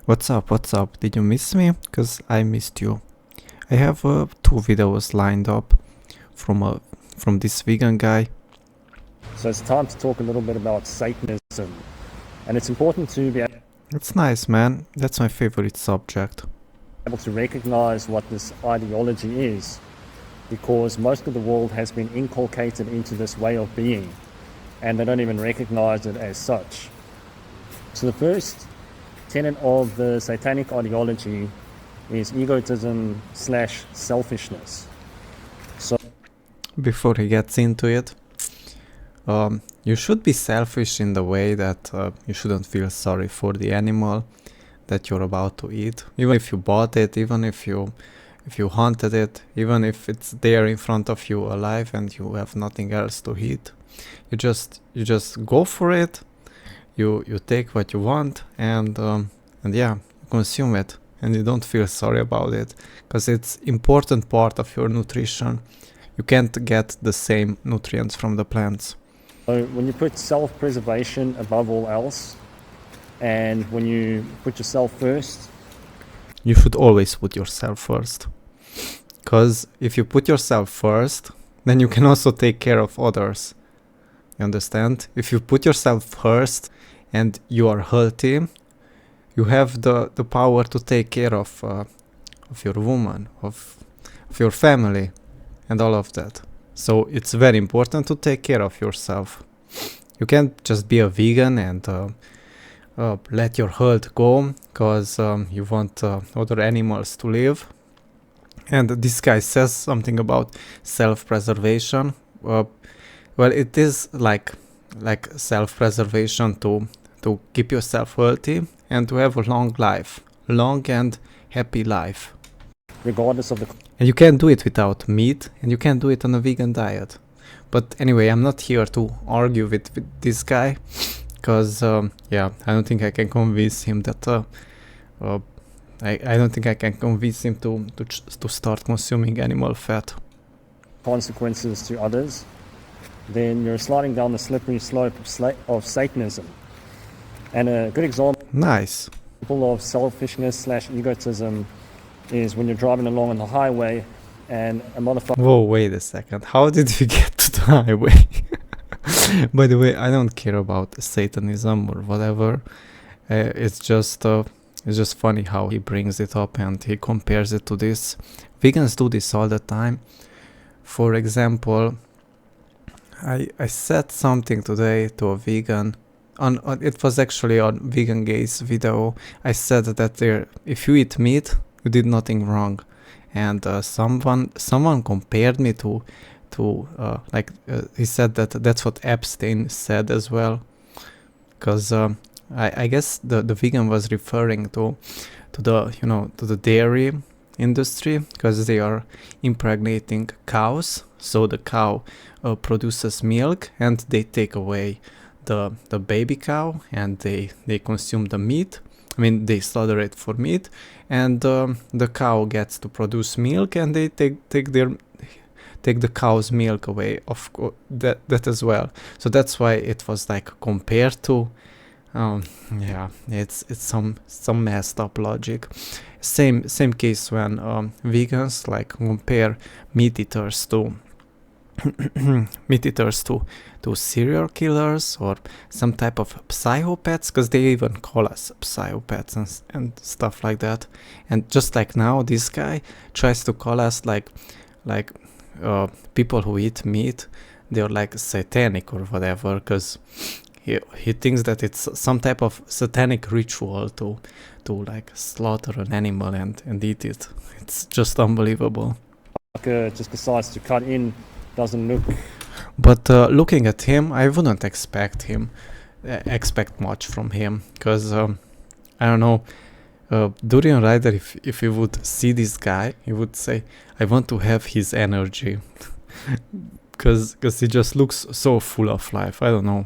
What's up? What's up? Did you miss me? Cause I missed you. I have 2 videos lined up from this vegan guy. So it's time to talk a little bit about Satanism. And it's important to be It's nice, man. That's my favorite subject. able to recognize what this ideology is, because most of the world has been inculcated into this way of being, and they don't even recognize it as such. So the first tenet of the satanic ideology is egotism / selfishness. So Before he gets into it, you should be selfish in the way that you shouldn't feel sorry for the animal that you're about to eat, even if you bought it, even if you hunted it, even if it's there in front of you alive and you have nothing else to eat. You just go for it. You take what you want and yeah, consume it, and you don't feel sorry about it, because it's important part of your nutrition. You can't get the same nutrients from the plants. when you put self-preservation above all else, and when you put yourself first, You should always put yourself first, because if you put yourself first, then you can also take care of others. You understand? If you put yourself first and you are healthy, you have the power to take care of your woman, of your family, and all of that. So it's very important to take care of yourself. You can't just be a vegan and let your health go because you want other animals to live. And this guy says something about self-preservation. Well, it is like self-preservation to keep yourself healthy and to have a long life, long and happy life. regardless of the And you can't do it without meat, and you can't do it on a vegan diet. But anyway, I'm not here to argue with this guy, because yeah, I don't think I can convince him that I don't think I can convince him to start consuming animal fat. consequences to others, then you're sliding down the slippery slope of Satanism. And a good example Nice. of selfishness / egotism is when you're driving along on the highway and a motherfucker Whoa, wait a second. How did we get to the highway? By the way, I don't care about Satanism or whatever. It's just funny how he brings it up and he compares it to this. Vegans do this all the time. For example, I said something today to a vegan. It was actually on Vegan Gay's video. I said that if you eat meat, you did nothing wrong. And someone compared me to he said that that's what Epstein said as well, because I guess the vegan was referring to the dairy industry, because they are impregnating cows, so the cow produces milk and they take away the baby cow and they consume the meat. I mean, they slaughter it for meat, and the cow gets to produce milk, and they take the cow's milk away. Of course, that as well. So that's why it was like compared to. Yeah, it's some messed up logic. Same case when vegans like compare meat eaters to to serial killers or some type of psychopaths, because they even call us psychopaths and stuff like that. And just like now, this guy tries to call us like people who eat meat, they're like satanic or whatever, because he thinks that it's some type of satanic ritual to like slaughter an animal and eat it. It's just unbelievable. just decides to cut in, doesn't look. But looking at him, I wouldn't expect much from him, because I don't know, durianrider, if he would see this guy, he would say, I want to have his energy, because he just looks so full of life. I don't know.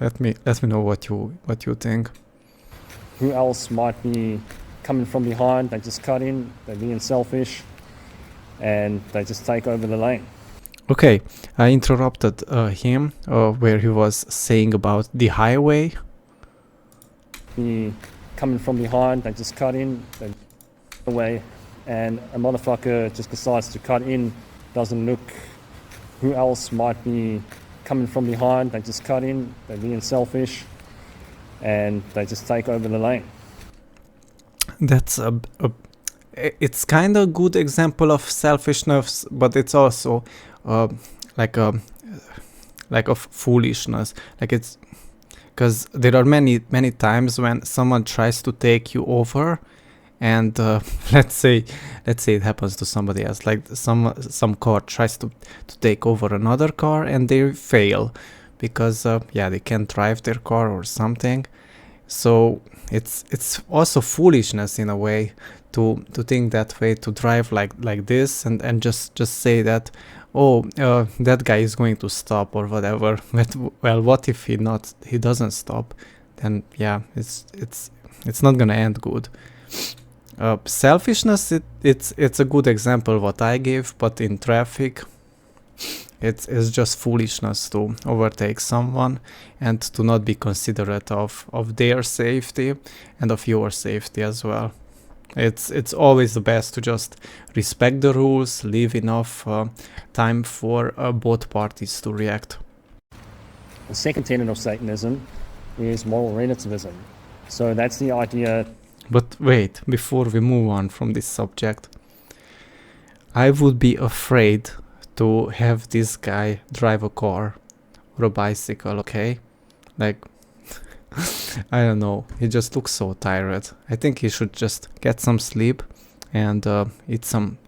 Let me know what you think. Who else might be coming from behind? They just cut in, they're being selfish, and they just take over the lane. Okay, I interrupted him where he was saying about the highway. The coming from behind, they just cut in, they away, and a motherfucker just decides to cut in, doesn't look who else might be coming from behind, they just cut in, they're being selfish, and they just take over the lane. That's it's kind of good example of selfishness, but it's also like a like of foolishness. Like it's because there are many times when someone tries to take you over, and let's say it happens to somebody else. Like some car tries to take over another car, and they fail because they can't drive their car or something. So it's also foolishness in a way to think that way, to drive like this and just say that, oh, that guy is going to stop or whatever. But well, what if he doesn't stop? Then it's not gonna end good. Selfishness, it's a good example what I gave, but in traffic it's just foolishness to overtake someone and to not be considerate of their safety and of your safety as well. It's always the best to just respect the rules, leave enough time for both parties to react. The second tenet of Satanism is moral relativism. So that's the idea. But wait, before we move on from this subject, I would be afraid to have this guy drive a car or a bicycle, okay? Like, I don't know, he just looks so tired. I think he should just get some sleep and eat some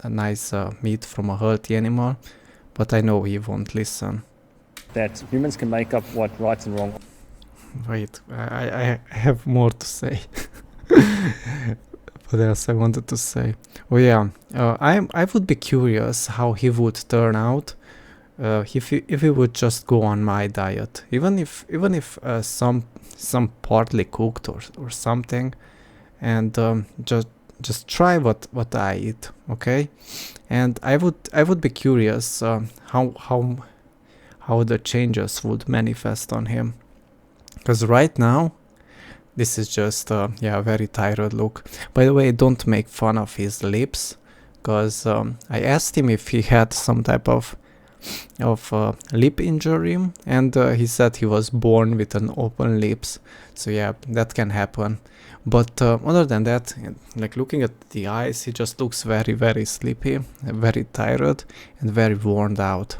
nice meat from a healthy animal, but I know he won't listen. That humans can make up what right and wrong. Wait, I have more to say. What else I wanted to say? Oh yeah, I would be curious how he would turn out if he would just go on my diet, even if some partly cooked or something, and just try what I eat, okay? And I would be curious how the changes would manifest on him, because right now this is just a very tired look. By the way, don't make fun of his lips, because I asked him if he had some type of lip injury, and he said he was born with an open lips. So yeah, that can happen. But other than that, like looking at the eyes, he just looks very, very sleepy, very tired, and very worn out.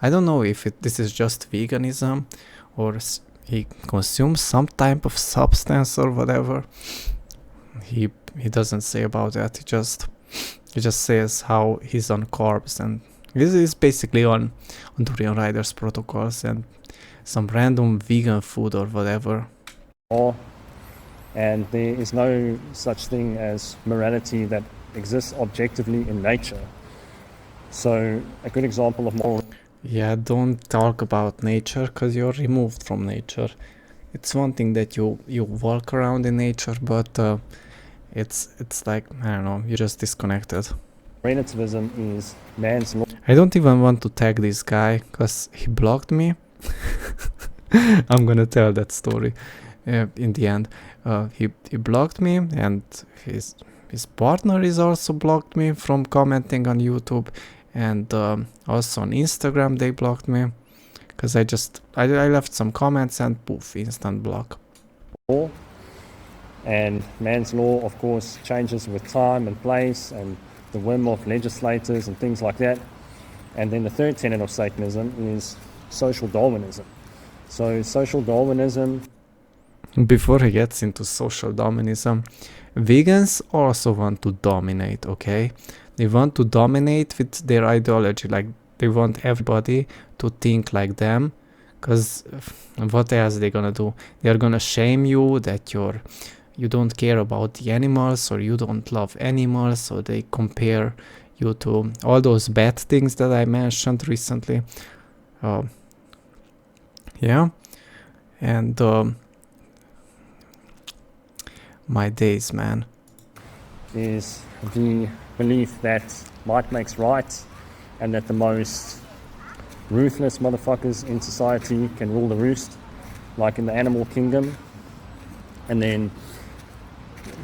I don't know if this is just veganism or he consumes some type of substance or whatever. He doesn't say about that. He just says how he's on carbs, and this is basically on durianrider's protocols and some random vegan food or whatever. And there is no such thing as morality that exists objectively in nature. So a good example of moral... Yeah, don't talk about nature, because you're removed from nature. It's one thing that you walk around in nature, but it's like, I don't know, you're just disconnected. Relativism is man's law. I don't even want to tag this guy, because he blocked me. I'm gonna tell that story in the end. He blocked me, and his partner is also blocked me from commenting on YouTube. And also on Instagram they blocked me, because I left some comments and poof, instant block. And man's law, of course, changes with time and place and the whim of legislators and things like that. And then the third tenet of Satanism is social Darwinism. So social Darwinism... Before he gets into social Darwinism, vegans also want to dominate, okay? They want to dominate with their ideology, like they want everybody to think like them, because what else they gonna do? They're gonna shame you that you don't care about the animals, or you don't love animals, so they compare you to all those bad things that I mentioned recently. Yeah, and my days, man. Is the belief that might makes right, and that the most ruthless motherfuckers in society can rule the roost, like in the animal kingdom. And then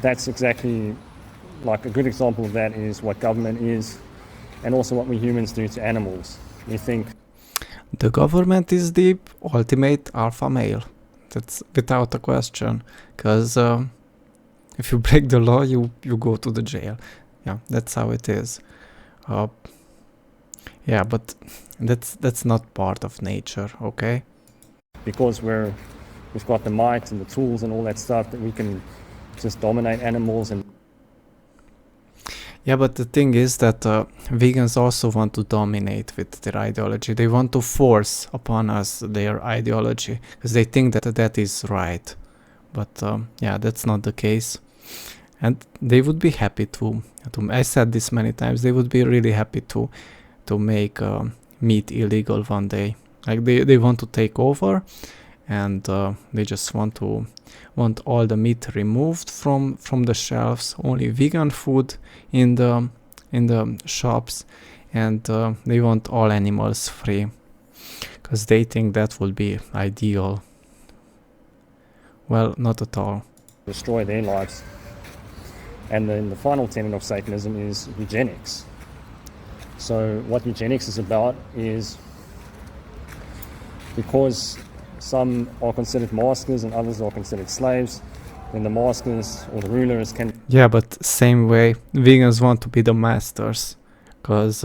that's exactly, like, a good example of that is what government is, and also what we humans do to animals. We think The government is the ultimate alpha male. That's without a question. Because if you break the law, you go to the jail. Yeah, that's how it is. Uh, yeah, but that's not part of nature, okay? because we've got the might and the tools and all that stuff that we can just dominate animals. And Yeah, but the thing is that vegans also want to dominate with their ideology. They want to force upon us their ideology because they think that that is right. But yeah, that's not the case. And they would be happy to I said this many times, they would be really happy to make meat illegal one day. Like they want to take over, and they just want all the meat removed from the shelves, only vegan food in the shops, and they want all animals free because they think that would be ideal. Well, not at all. destroy their lives. And then the final tenet of Satanism is eugenics. So what eugenics is about is, because some are considered masters and others are considered slaves, then the masters or the rulers can... Yeah, but same way, vegans want to be the masters, because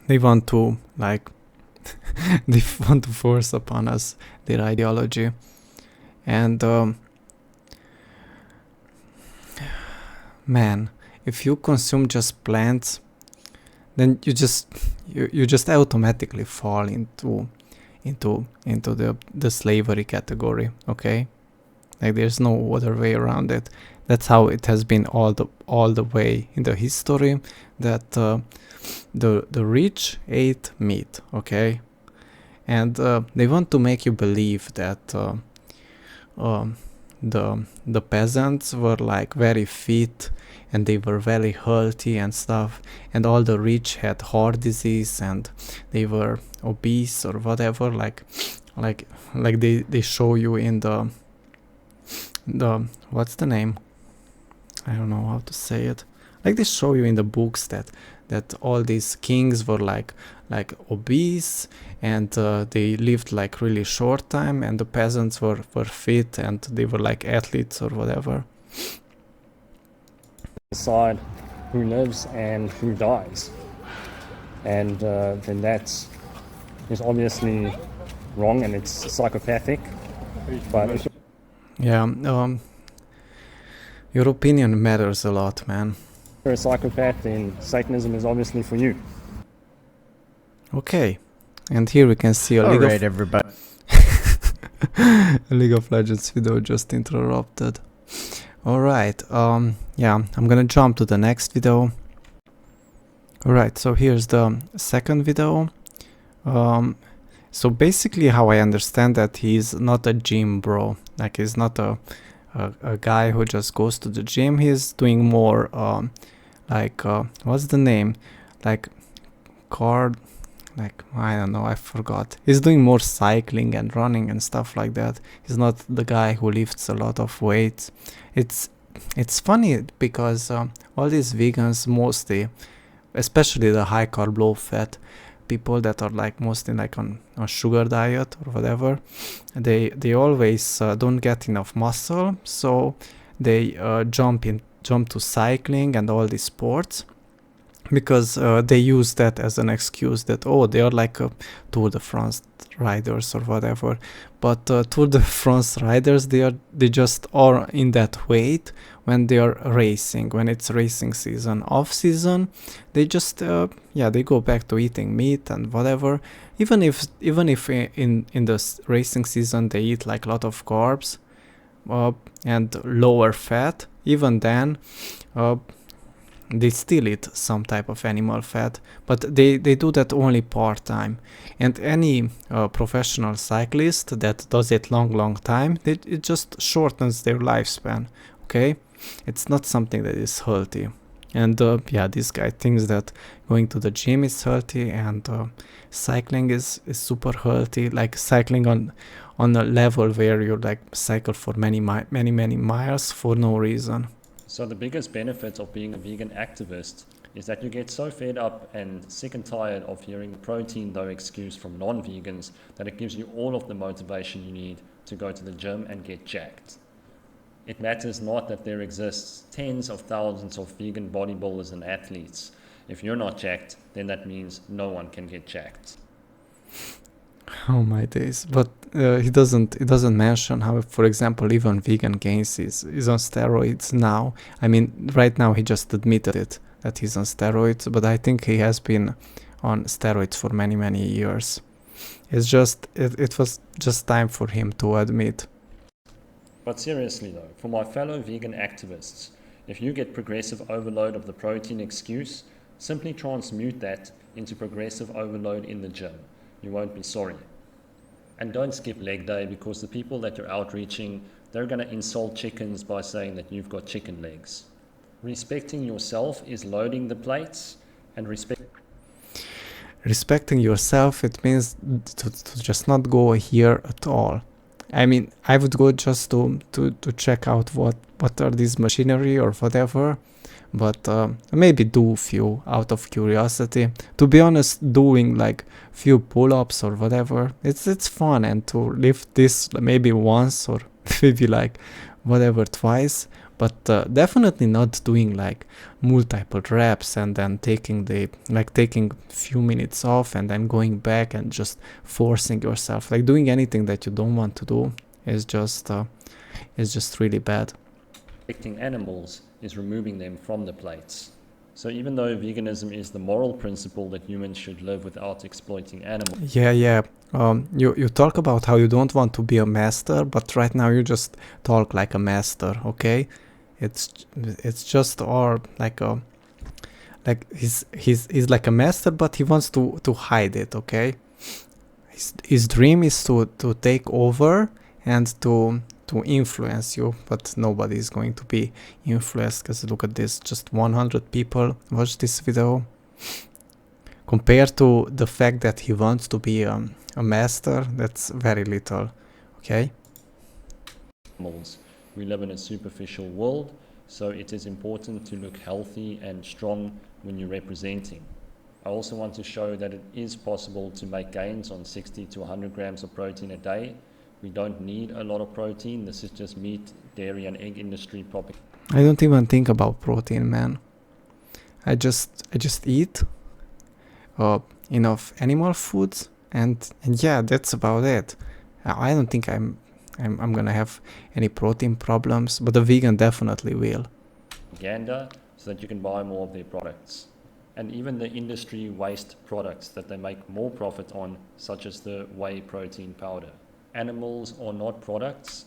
they want to, like, they want to force upon us their ideology. And man, if you consume just plants, then you just automatically fall into the slavery category, okay? Like there's no other way around it. That's how it has been all the way in the history, that the rich ate meat, okay? And they want to make you believe that the peasants were like very fit and they were very healthy and stuff, and all the rich had heart disease and they were obese or whatever, like they show you in the what's the name, I don't know how to say it, like they show you in the books that all these kings were like obese, and they lived like really short time, and the peasants were fit and they were like athletes or whatever. Decide who lives and who dies, and then that is obviously wrong and it's psychopathic. But if Yeah, your opinion matters a lot, man. you're a psychopath, then Satanism is obviously for you. Okay, and here we can see a Alright, everybody. a League of Legends video just interrupted. Alright, yeah, I'm gonna jump to the next video. Alright, so here's the second video. So basically how I understand that he's not a gym bro. Like he's not a guy who just goes to the gym. He's doing more like what's the name? Like I don't know, I forgot. He's doing more cycling and running and stuff like that. He's not the guy who lifts a lot of weights. It's funny because all these vegans mostly, especially the high carb low fat people that are like mostly like on sugar diet or whatever, they always don't get enough muscle, so they jump to cycling and all these sports, because they use that as an excuse that, oh, they are like Tour de France riders or whatever. But Tour de France riders, they just are in that weight when they are racing, when it's racing season. Off season, they just they go back to eating meat and whatever. Even if in the racing season they eat like a lot of carbs and lower fat, even then they still eat some type of animal fat, but they do that only part-time. And any professional cyclist that does it long time, it just shortens their lifespan, okay? It's not something that is healthy. And yeah, this guy thinks that going to the gym is healthy, and cycling is super healthy, like cycling on a level where you like cycle for many miles for no reason. So the biggest benefit of being a vegan activist is that you get so fed up and sick and tired of hearing the protein though excuse from non-vegans that it gives you all of the motivation you need to go to the gym and get jacked. It matters not that there exists tens of thousands of vegan bodybuilders and athletes. If you're not jacked, then that means no one can get jacked. Oh my days! But he doesn't mention how, for example, even vegan gains is on steroids now. I mean, right now he just admitted it that he's on steroids, but I think he has been on steroids for many years. It was just time for him to admit. But seriously though, for my fellow vegan activists, if you get progressive overload of the protein excuse, simply transmute that into progressive overload in the gym. You won't be sorry. And don't skip leg day, because the people that you're outreaching, they're going to insult chickens by saying that you've got chicken legs. Respecting yourself is loading the plates, and Respecting yourself, it means to just not go here at all. I mean, I would go just to check out what are these machinery or whatever, but maybe do few out of curiosity. To be honest, doing like few pull-ups or whatever, it's fun, and to lift this maybe once or maybe like whatever twice, but definitely not doing like multiple reps and then taking few minutes off and then going back and just forcing yourself, like doing anything that you don't want to do is just really bad. respecting animals is removing them from the plates. So even though veganism is the moral principle that humans should live without exploiting animals, Yeah. You talk about how you don't want to be a master, but right now you just talk like a master, okay? It's just or he's like a master, but he wants to hide it, okay? His dream is to take over and to influence you, but nobody is going to be influenced, because look at this, just 100 people watch this video. Compared to the fact that he wants to be a master, that's very little, okay? we live in a superficial world, so it is important to look healthy and strong when you're representing. I also want to show that it is possible to make gains on 60 to 100 grams of protein a day. We don't need a lot of protein. This is just meat, dairy and egg industry propaganda. I don't even think about protein, man. I just eat enough animal foods, and yeah, that's about it. I don't think I'm gonna have any protein problems, but a vegan definitely will. So that you can buy more of their products. And even the industry waste products that they make more profit on, such as the whey protein powder. Animals are not products.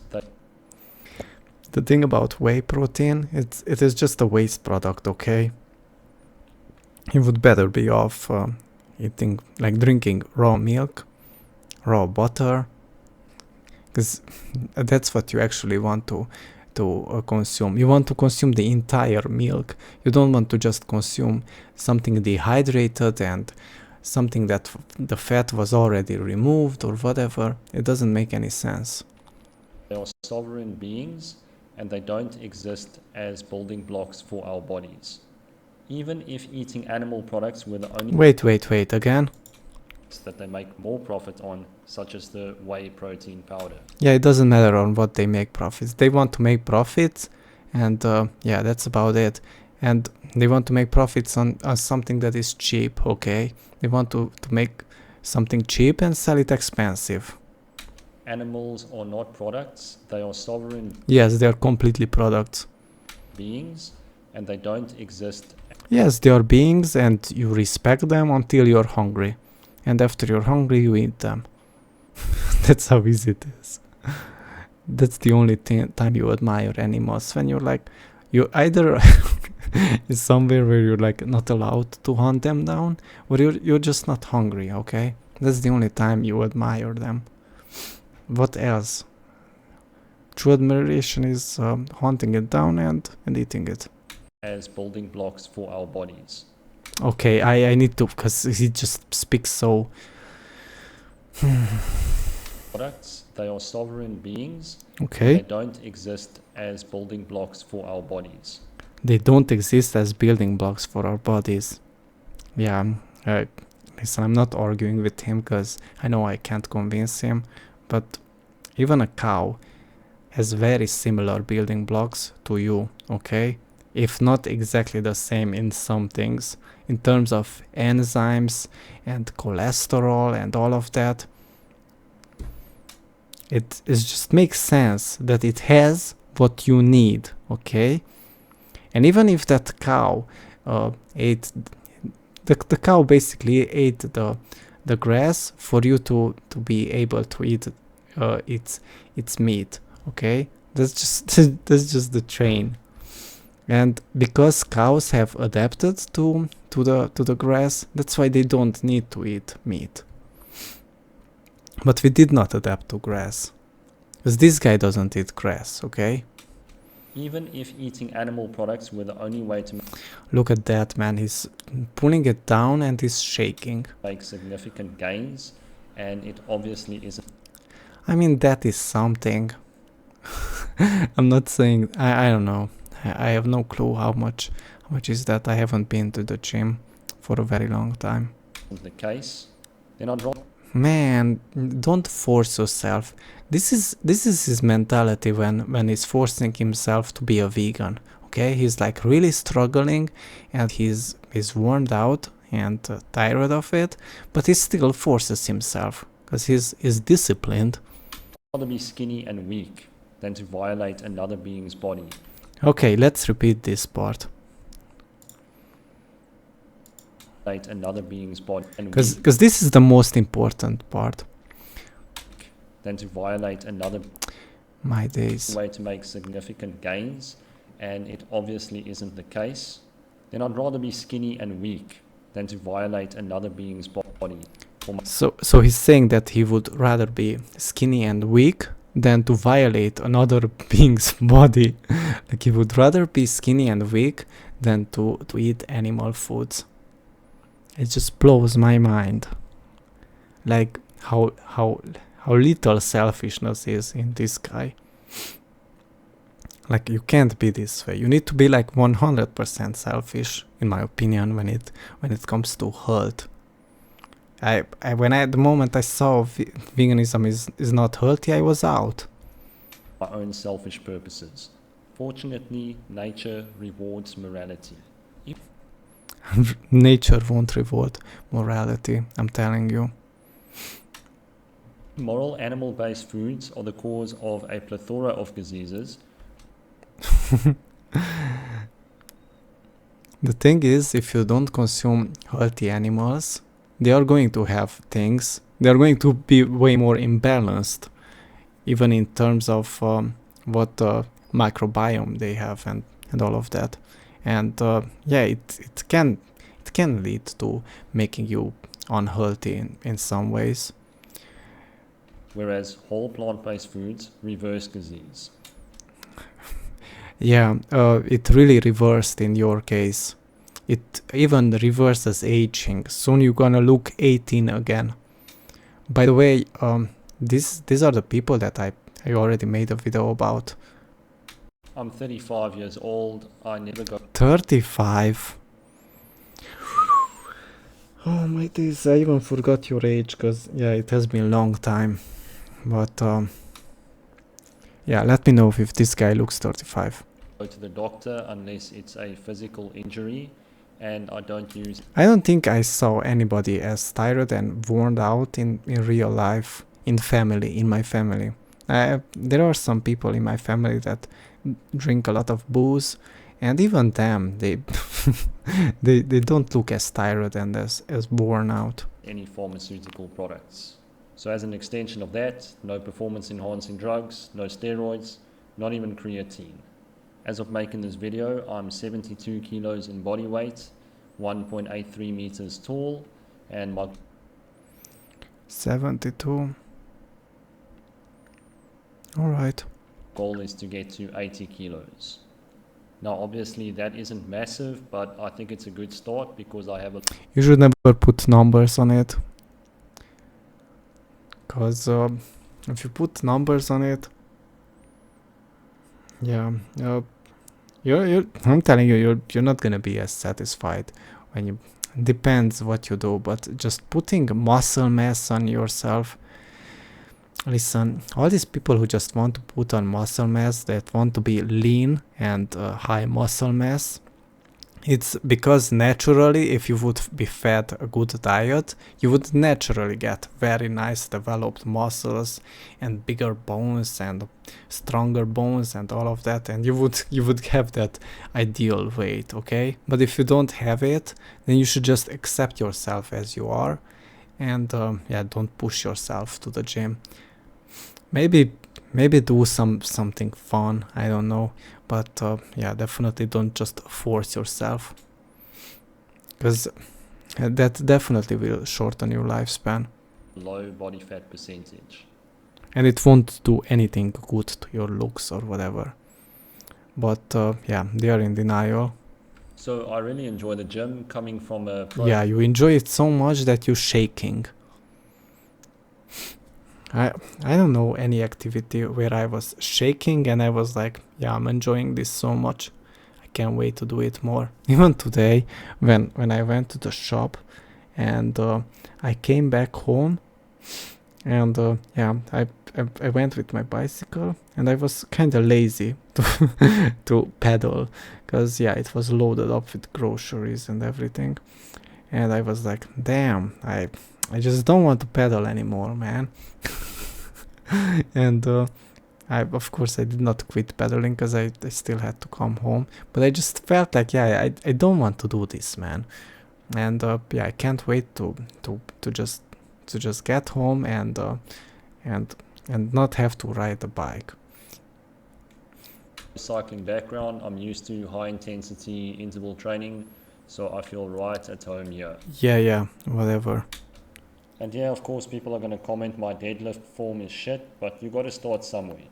The thing about whey protein, it is just a waste product, okay? You would better be off eating, like drinking raw milk, raw butter, because that's what you actually want to consume. You want to consume the entire milk. You don't want to just consume something dehydrated and something that the fat was already removed or whatever. It doesn't make any sense. They are sovereign beings, and they don't exist as building blocks for our bodies. Even if eating animal products were the only Wait again. that they make more profit on, such as the whey protein powder. Yeah, it doesn't matter on what they make profits. They want to make profits, and yeah, that's about it. And they want to make profits on something that is cheap, okay? They want to make something cheap and sell it expensive. Animals are not products. They are sovereign Yes, they are completely products. beings, and they don't exist. Yes, they are beings, and you respect them until you're hungry. And after you're hungry, you eat them. That's how easy it is. That's the only time you admire animals, when you're like, you either is somewhere where you're like not allowed to hunt them down, or you're just not hungry, okay? That's the only time you admire them. What else? True admiration is hunting it down and eating it. as building blocks for our bodies. Okay, I need to, because he just speaks so. Products, they are sovereign beings. Okay. They don't exist as building blocks for our bodies. They don't exist as building blocks for our bodies. Yeah, listen, I'm not arguing with him because I know I can't convince him, but even a cow has very similar building blocks to you, okay? If not exactly the same in some things, in terms of enzymes and cholesterol and all of that. It just makes sense that it has what you need, okay? And even if that cow ate the cow basically ate the grass for you to be able to eat its meat, okay? That's just that's just the train. And because cows have adapted to the grass, that's why they don't need to eat meat. But we did not adapt to grass, because this guy doesn't eat grass, okay? Even if eating animal products were the only way to Look at that, man. He's pulling it down and he's shaking. make significant gains, and it obviously isn't. I mean, that is something. I'm not saying, I don't know. I have no clue how much is that. I haven't been to the gym for a very long time. The case, then I'd rather Man, don't force yourself. This is his mentality when he's forcing himself to be a vegan. Okay, he's like really struggling, and he's worn out and tired of it, but he still forces himself because he's disciplined. be skinny and weak than to violate another being's body. Okay, let's repeat this part. Another being's body and Because this is the most important part. Than to violate another My days. way to make significant gains, and it obviously isn't the case, then I'd rather be skinny and weak than to violate another being's body. So he's saying that he would rather be skinny and weak than to violate another being's body. Like he would rather be skinny and weak than to eat animal foods. It just blows my mind. Like how little selfishness is in this guy. Like you can't be this way. You need to be like 100% selfish, in my opinion, when it comes to health. The moment I saw veganism is not healthy, I was out. My own selfish purposes. Fortunately, nature rewards morality. Nature won't reward morality, I'm telling you. Moral animal-based foods are the cause of a plethora of diseases. The thing is, if you don't consume healthy animals, they are going to have things. They are going to be way more imbalanced, even in terms of what microbiome they have and all of that. And it can lead to making you unhealthy in some ways. Whereas whole plant-based foods reverse disease. Yeah, it really reversed in your case. It even reverses aging. Soon you're gonna look 18 again. By the way, these are the people that I already made a video about. I'm 35 years old. I never got 35. Oh my days, I even forgot your age, because yeah, it has been a long time. But yeah, let me know if this guy looks 35. go to the doctor unless it's a physical injury, and I don't think I saw anybody as tired and worn out in real life, in my family. There are some people in my family that drink a lot of booze, and even them, they they don't look as tired and as worn out. Any pharmaceutical products. So as an extension of that, no performance enhancing drugs, no steroids, not even creatine. As of making this video, I'm 72 kilos in body weight, 1.83 meters tall, and my 72. All right. goal is to get to 80 kilos. Now, obviously, that isn't massive, but I think it's a good start because I have a... You should never put numbers on it. Because if you put numbers on it, yeah, I'm telling you, you're not gonna be as satisfied when you... Depends what you do, but just putting muscle mass on yourself. Listen, all these people who just want to put on muscle mass, that want to be lean and high muscle mass, it's because naturally, if you would be fed a good diet, you would naturally get very nice developed muscles and bigger bones and stronger bones and all of that, and you would have that ideal weight, okay? But if you don't have it, then you should just accept yourself as you are, and yeah, don't push yourself to the gym. Maybe do something fun, I don't know, but yeah, definitely don't just force yourself, because that definitely will shorten your lifespan. Low body fat percentage. And it won't do anything good to your looks or whatever. But yeah, they are in denial. So I really enjoy the gym coming from a... Yeah, you enjoy it so much that you're shaking. I don't know any activity where I was shaking and I was like, yeah, I'm enjoying this so much. I can't wait to do it more. Even today, when I went to the shop and I came back home and yeah, I went with my bicycle and I was kind of lazy to pedal because yeah, it was loaded up with groceries and everything. And I was like, damn, I just don't want to pedal anymore, man. And of course I did not quit pedaling because I still had to come home, but I just felt like, yeah, I don't want to do this, man. And yeah, I can't wait to just get home and not have to ride the bike. Cycling background, I'm used to high intensity interval training, so I feel right at home here. Yeah, whatever. And yeah, of course, people are going to comment my deadlift form is shit, but you got to start somewhere.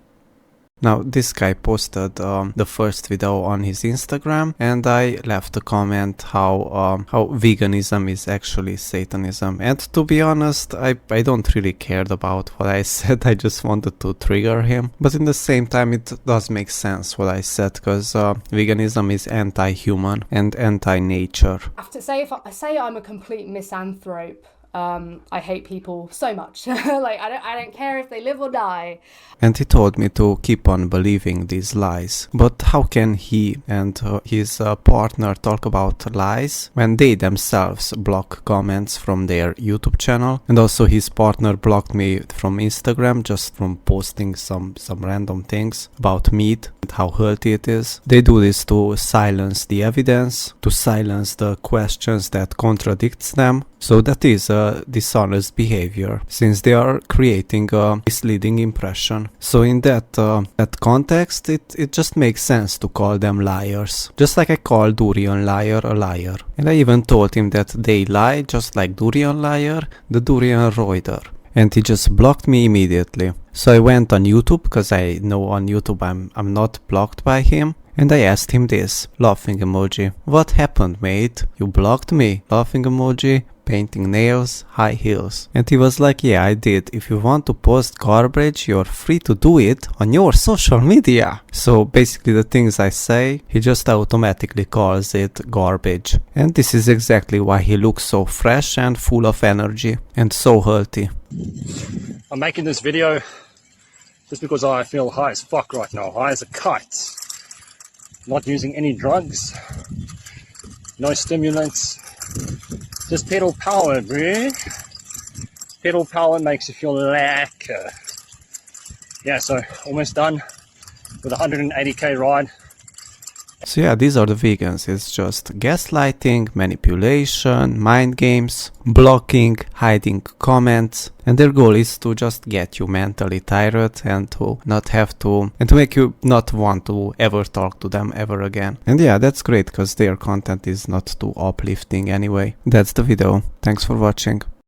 Now, this guy posted the first video on his Instagram, and I left a comment how veganism is actually Satanism. And to be honest, I don't really cared about what I said. I just wanted to trigger him. But in the same time, it does make sense what I said, because veganism is anti-human and anti-nature. I have to say, if I say I'm a complete misanthrope, I hate people so much. Like I don't care if they live or die. And he told me to keep on believing these lies. But how can he and his partner talk about lies when they themselves block comments from their YouTube channel? And also his partner blocked me from Instagram just from posting some random things about meat and how healthy it is. They do this to silence the evidence, to silence the questions that contradicts them. So that is a dishonest behavior, since they are creating a misleading impression. So in that context, it just makes sense to call them liars. Just like I call Durian Liar a liar. And I even told him that they lie, just like Durian Liar, the durianrider. And he just blocked me immediately. So I went on YouTube, because I know on YouTube I'm not blocked by him. And I asked him this, laughing emoji. What happened, mate? You blocked me? Laughing emoji, painting nails, high heels. And he was like, yeah, I did. If you want to post garbage, you're free to do it on your social media. So basically the things I say, he just automatically calls it garbage. And this is exactly why he looks so fresh and full of energy and so healthy. I'm making this video just because I feel high as fuck right now, high as a kite. Not using any drugs, no stimulants, just pedal power, bro. Pedal power makes you feel lekker. Yeah, so almost done with a 180k ride. So yeah, these are the vegans. It's just gaslighting, manipulation, mind games, blocking, hiding comments, and their goal is to just get you mentally tired and to make you not want to ever talk to them ever again. And yeah, that's great because their content is not too uplifting anyway. That's the video. Thanks for watching.